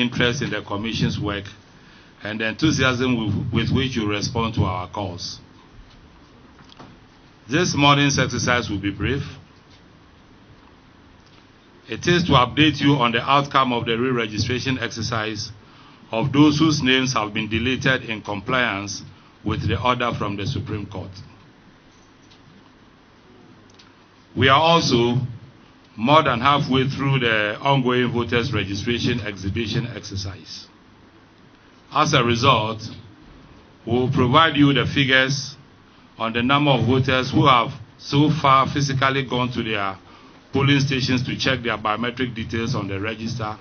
interest in the Commission's work and the enthusiasm with which you respond to our calls. This morning's exercise will be brief. It is to update you on the outcome of the re-registration exercise of those whose names have been deleted in compliance with the order from the Supreme Court. We are also more than halfway through the ongoing voters registration exhibition exercise. As a result, we will provide you the figures on the number of voters who have so far physically gone to their polling stations to check their biometric details on the register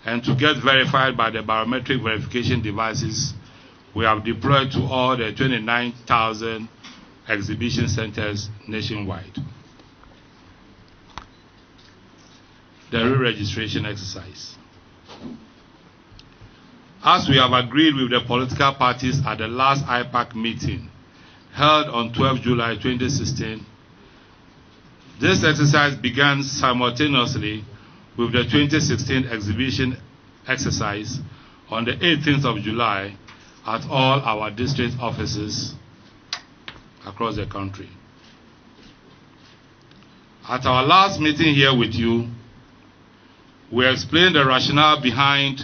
and to get verified by the biometric verification devices we have deployed to all the 29,000 exhibition centers nationwide. The re-registration exercise. As we have agreed with the political parties at the last IPAC meeting held on 12 July 2016, this exercise began simultaneously with the 2016 exhibition exercise on the 18th of July at all our district offices across the country. At our last meeting here with you, we explained the rationale behind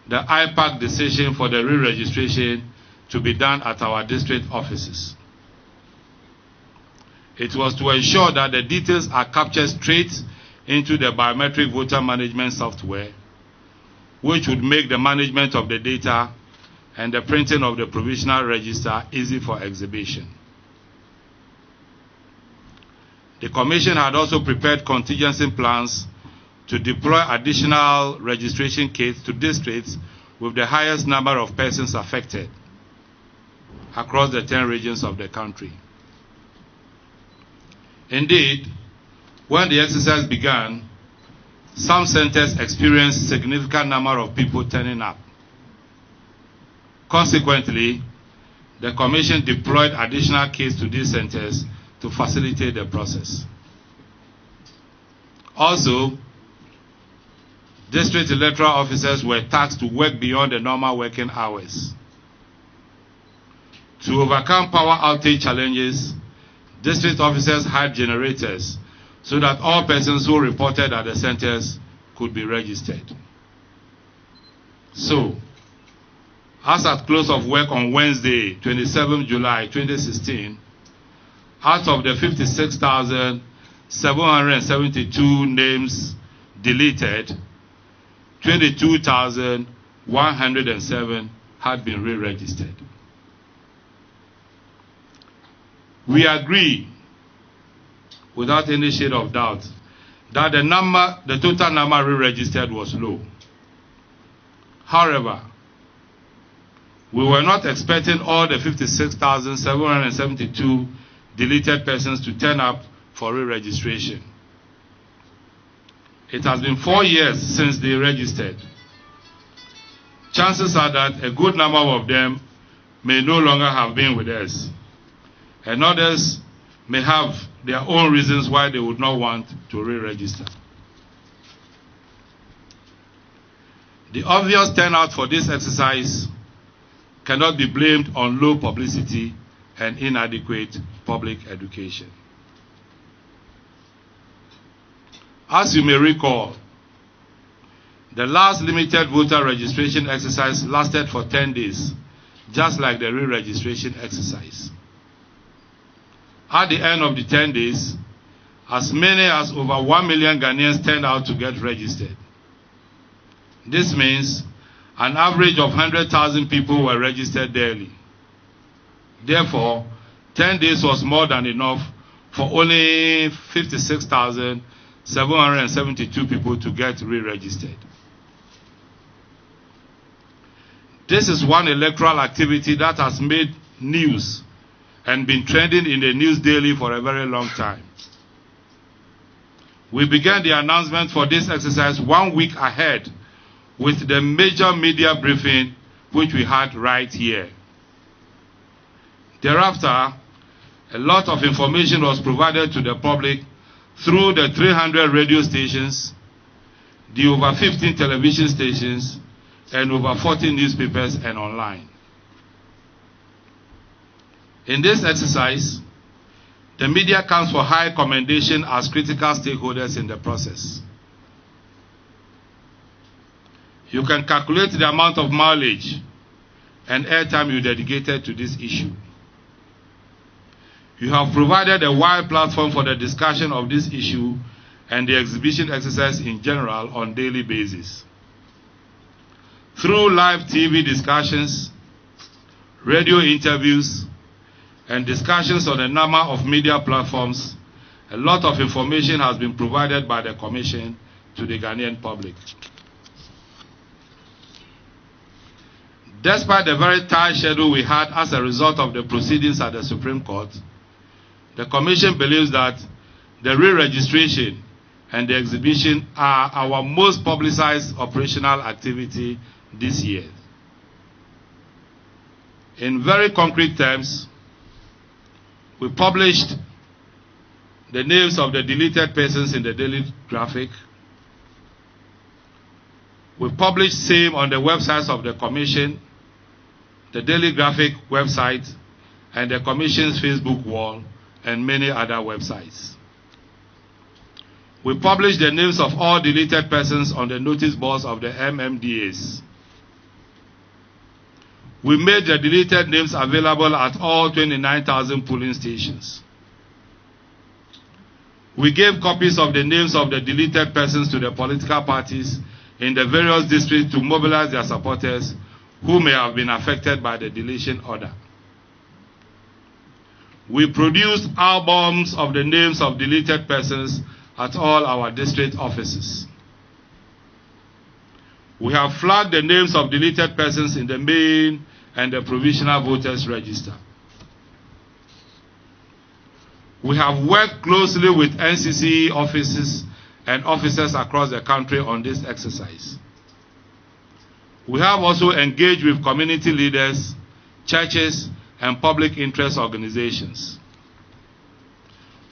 the IPAC decision for the re-registration to be done at our district offices. It was to ensure that the details are captured straight into the biometric voter management software, which would make the management of the data and the printing of the provisional register easy for exhibition. The Commission had also prepared contingency plans to deploy additional registration kits to districts with the highest number of persons affected across the 10 regions of the country. Indeed, when the exercise began, some centers experienced a significant number of people turning up. Consequently, the Commission deployed additional kits to these centers to facilitate the process. Also, district electoral officers were tasked to work beyond the normal working hours. To overcome power outage challenges, district officers had generators so that all persons who reported at the centers could be registered. So, as at close of work on Wednesday, 27 July 2016, out of the 56,772 names deleted, 22,107 had been re-registered. We agree, without any shade of doubt, that the total number re-registered was low. However, we were not expecting all the 56,772 deleted persons to turn up for re-registration. It has been 4 years since they registered. Chances are that a good number of them may no longer have been with us, and others may have their own reasons why they would not want to re-register. The obvious turnout for this exercise cannot be blamed on low publicity and inadequate public education. As you may recall, the last limited voter registration exercise lasted for 10 days, just like the re-registration exercise. At the end of the 10 days, as many as over 1 million Ghanaians turned out to get registered. This means an average of 100,000 people were registered daily. Therefore, 10 days was more than enough for only 56,772 people to get re-registered. This is one electoral activity that has made news and been trending in the news daily for a very long time. We began the announcement for this exercise 1 week ahead with the major media briefing which we had right here. Thereafter, a lot of information was provided to the public through the 300 radio stations, the over 15 television stations, and over 40 newspapers and online. In this exercise, the media comes for high commendation as critical stakeholders in the process. You can calculate the amount of mileage and airtime you dedicated to this issue. You have provided a wide platform for the discussion of this issue and the exhibition exercise in general on a daily basis. Through live TV discussions, radio interviews, and discussions on a number of media platforms, a lot of information has been provided by the Commission to the Ghanaian public. Despite the very tight schedule we had as a result of the proceedings at the Supreme Court, the Commission believes that the re-registration and the exhibition are our most publicized operational activity this year. In very concrete terms, we published the names of the deleted persons in the Daily Graphic. We published same on the websites of the Commission, the Daily Graphic website, and the Commission's Facebook wall, and many other websites. We published the names of all deleted persons on the notice boards of the MMDAs. We made the deleted names available at all 29,000 polling stations. We gave copies of the names of the deleted persons to the political parties in the various districts to mobilize their supporters who may have been affected by the deletion order. We produced albums of the names of deleted persons at all our district offices. We have flagged the names of deleted persons in the main and the provisional voters register. We have worked closely with NCC offices and officers across the country on this exercise. We have also engaged with community leaders, churches, and public interest organizations.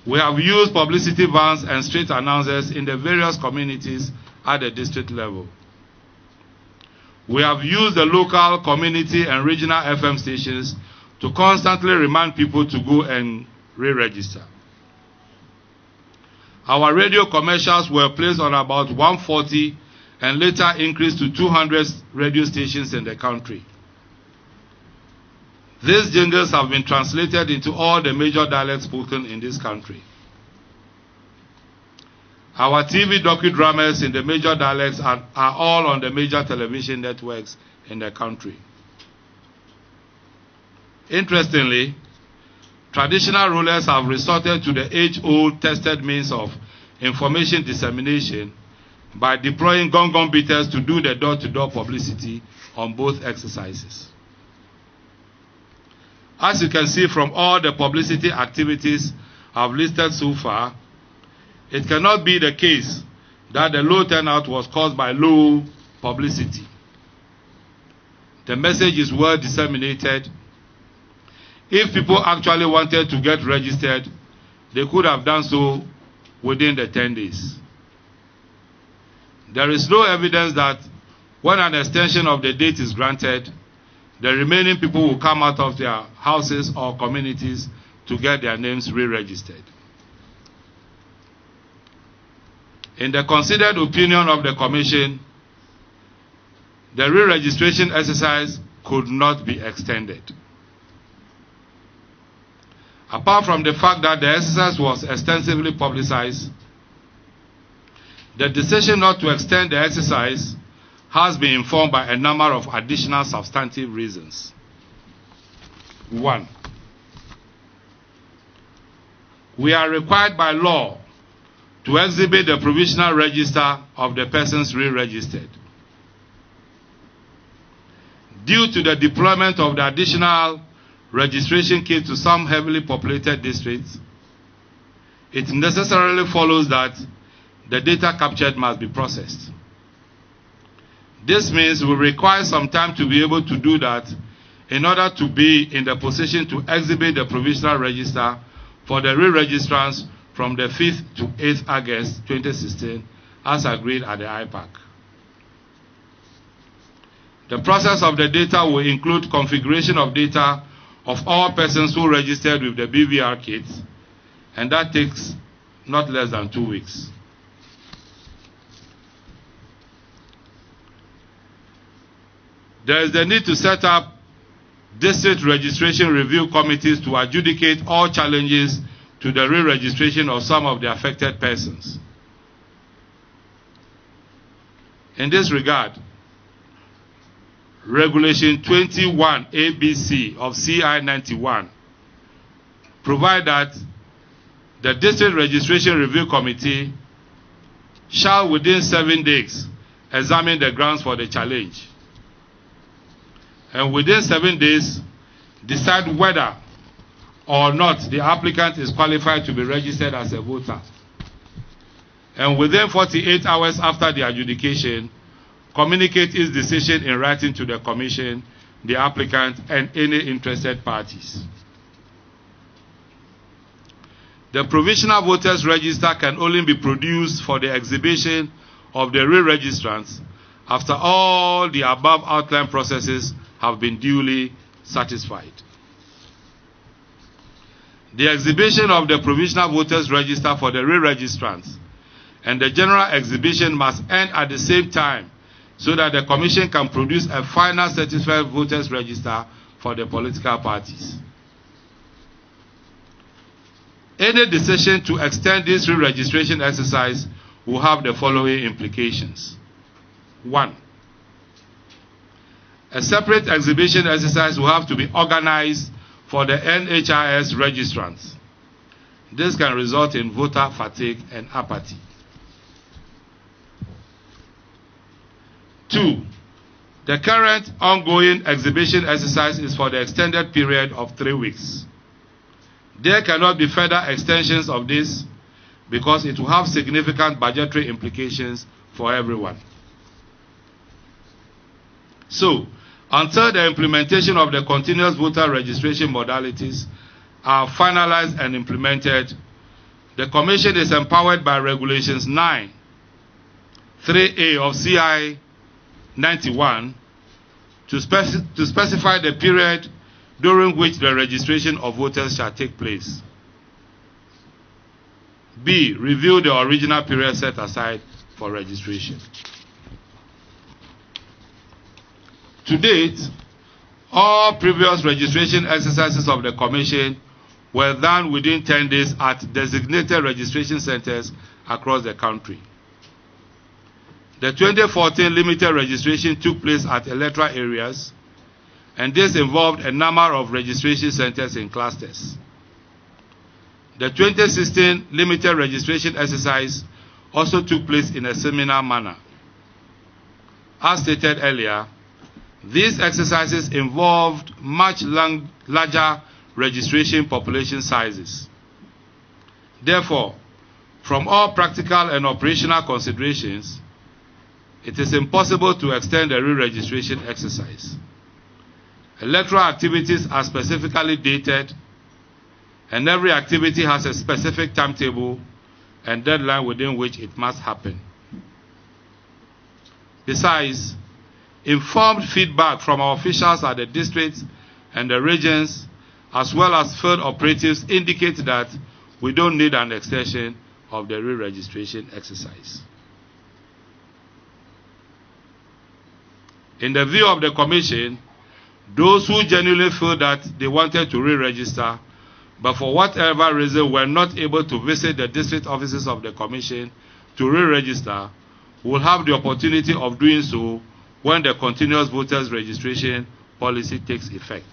We have used publicity vans and street announcers in the various communities at the district level. We have used the local, community, and regional FM stations to constantly remind people to go and re-register. Our radio commercials were placed on about 140 and later increased to 200 radio stations in the country. These jingles have been translated into all the major dialects spoken in this country. Our TV docudramas in the major dialects are all on the major television networks in the country. Interestingly, traditional rulers have resorted to the age-old tested means of information dissemination by deploying gong beaters to do the door-to-door publicity on both exercises. As you can see from all the publicity activities I've listed so far, it cannot be the case that the low turnout was caused by low publicity. The message is well disseminated. If people actually wanted to get registered, they could have done so within the 10 days. There is no evidence that when an extension of the date is granted, the remaining people will come out of their houses or communities to get their names re-registered. In the considered opinion of the Commission, the re-registration exercise could not be extended. Apart from the fact that the exercise was extensively publicized, the decision not to extend the exercise has been informed by a number of additional substantive reasons. 1, we are required by law to exhibit the provisional register of the persons re-registered. Due to the deployment of the additional registration kit to some heavily populated districts, it necessarily follows that the data captured must be processed. This means we require some time to be able to do that in order to be in the position to exhibit the provisional register for the re-registrants from the 5th to 8th August 2016 as agreed at the IPAC. The process of the data will include configuration of data of all persons who registered with the BVR kit, and that takes not less than 2 weeks. There is the need to set up district registration review committees to adjudicate all challenges to the re-registration of some of the affected persons. In this regard, Regulation 21 ABC of CI 91 provide that the District Registration Review Committee shall within 7 days examine the grounds for the challenge, and within 7 days decide whether or not the applicant is qualified to be registered as a voter. And within 48 hours after the adjudication, communicate its decision in writing to the Commission, the applicant, and any interested parties. The Provisional Voters Register can only be produced for the exhibition of the re-registrants after all the above outlined processes have been duly satisfied. The exhibition of the Provisional Voters Register for the re-registrants and the general exhibition must end at the same time so that the Commission can produce a final certified voters register for the political parties. Any decision to extend this re-registration exercise will have the following implications. 1. A separate exhibition exercise will have to be organized for the NHIS registrants. This can result in voter fatigue and apathy. 2. The current ongoing exhibition exercise is for the extended period of 3 weeks. There cannot be further extensions of this because it will have significant budgetary implications for everyone. So, until the implementation of the continuous voter registration modalities are finalized and implemented, the Commission is empowered by Regulations 9, 3A of CI 91 to specify the period during which the registration of voters shall take place. B. Review the original period set aside for registration. To date, all previous registration exercises of the Commission were done within 10 days at designated registration centers across the country. The 2014 limited registration took place at electoral areas, and this involved a number of registration centers in clusters. The 2016 limited registration exercise also took place in a similar manner. As stated earlier, these exercises involved much larger registration population sizes. Therefore, from all practical and operational considerations, it is impossible to extend the re-registration exercise. Electoral activities are specifically dated, and every activity has a specific timetable and deadline within which it must happen. Besides, informed feedback from our officials at the districts and the regions, as well as field operatives, indicate that we don't need an extension of the re-registration exercise. In the view of the Commission, those who genuinely feel that they wanted to re-register, but for whatever reason were not able to visit the district offices of the Commission to re-register, will have the opportunity of doing so when the continuous voters registration policy takes effect.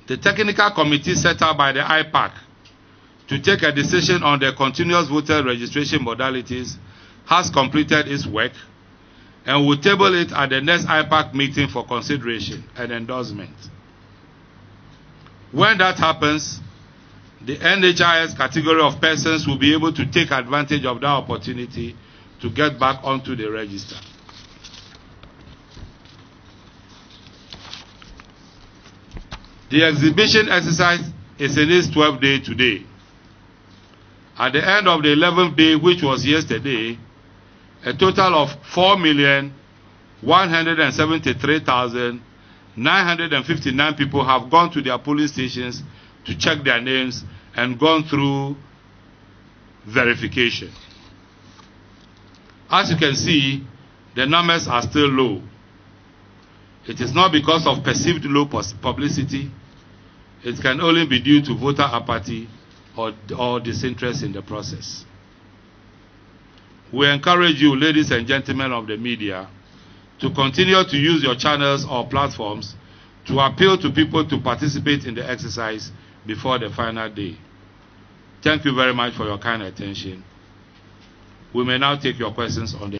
The technical committee set up by the IPAC to take a decision on the continuous voter registration modalities has completed its work and will table it at the next IPAC meeting for consideration and endorsement. When that happens, the NHIS category of persons will be able to take advantage of that opportunity to get back onto the register. The exhibition exercise is in its 12th day today. At the end of the 11th day, which was yesterday, a total of 4,173,959 people have gone to their polling stations to check their names and gone through verification. As you can see, the numbers are still low. It is not because of perceived low publicity. It can only be due to voter apathy or disinterest in the process. We encourage you, ladies and gentlemen of the media, to continue to use your channels or platforms to appeal to people to participate in the exercise before the final day. Thank you very much for your kind attention. We may now take your questions on the